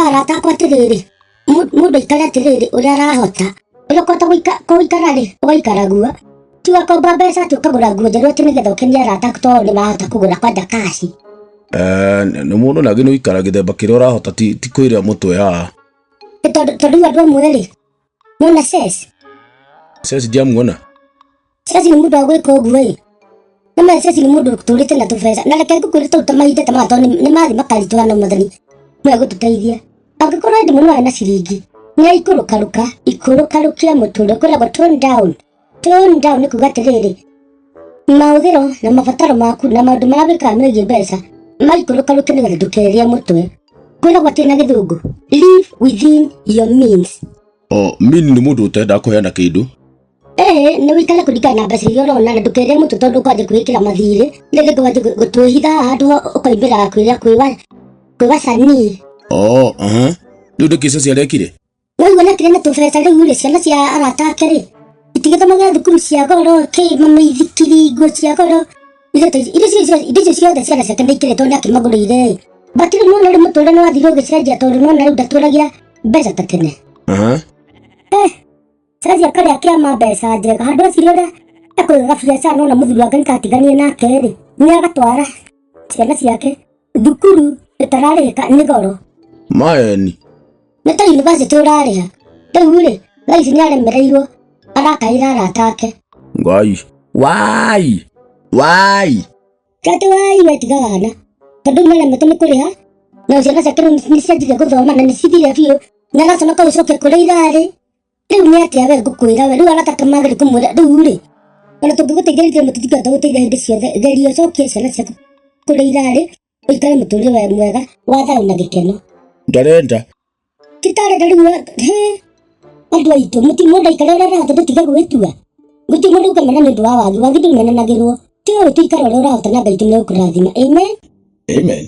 arata akwa atiriri mundu ikara atiriri uria arahota uria kota guikara ri ugaikara guo tiga komba mbeca tu ukagura nguo njeru ati nigetha ukenie arata tondu nimahota kugura kwanja kaci ni mundu nagi no ikara githemba kiria urahota ti kwira mutwe haha tondu andu amwe ri mona ses ndiamuona ses ni mundu agwika uguo ri na ses ni mundu turite na tubesa na reke ngukwire turuta mahinda ta mato ni mathi makaritwana mutheri mwe gututeithia angikorwo ndi mundu na ciringi ni ikurukarukia muture kuragwo tone down ni kuga atiriri mahũthĩro na mabataro maku na maũndũ marĩa wĩkaga megiĩ mbeca maikurukaruke nĩgetha ndũkerie mũtwe kwĩragwo atĩ na gĩthũngũ live within your means. Mean nĩ mũndũ ũtenda kũheana kĩndũ nĩ wĩikare kũringana na mbeca iria ũrona na ndũkerie mũtwe tondũ ũkwanjia kwĩkĩra mathirĩ rĩngĩ ũkwanjia gũtwĩhitha handũ ũkoimbĩra kwĩwacanii rĩu nĩ kĩcio ciarekire waigua nakire na tũbeca rĩu rĩ ciana cia arata ake rĩ itigĩthomaga thukuru cia goro mamaithikiri nguo cia goro icio ciothe ciana ciake nĩikĩrĩtwo nĩ akĩmagũrĩire batĩrĩ nona rĩ mũtũũre nĩ wathire ũgĩcenjia tondũ nona rĩu ndatũũragia mbeca ta tene caci akarĩa kĩama mbeca njega handũ aciri ũrĩa ekũigaga biacara nona mũthuri wake nĩkatiganie nake rĩ nĩagatwara ciana ciake thukuru ĩtararĩhĩka nĩ goro maeni nĩ ta yunibacĩtĩ ũrarĩha rĩu rĩ thaa ici nĩaremereirwo arakaĩra arata ake wai kati wai wetigana tondũ nĩaremete nĩ kũrĩha na ciana ciake nĩcianjire gũthoma na nĩcithire biũ na agaconoka gũcokia kũrĩa irarĩ rĩu nĩ atĩa we ngũkwĩra we rĩu arataka magĩrĩ kũmwĩra rĩu rĩ ona tũngĩgũteithĩrĩria mũtũtingĩhota gũteithia hĩndĩ ciothe geria ũcokie ciana ciaku kũrĩa irarĩ ũikare mũtũũrĩre mwega wa thayũ na gĩkeno ndarenda titarenda rĩu andũ aitũ mũndũ aikare ũrĩa arahota ndũtige gwĩtua gũtirĩ mũndũ ũkamena nĩ ũndũ wa wagi ndũmenanagĩrwo ti ũyũ tũikare ũrĩa ũrahota na Ngai tu nĩ ũkũrathima amen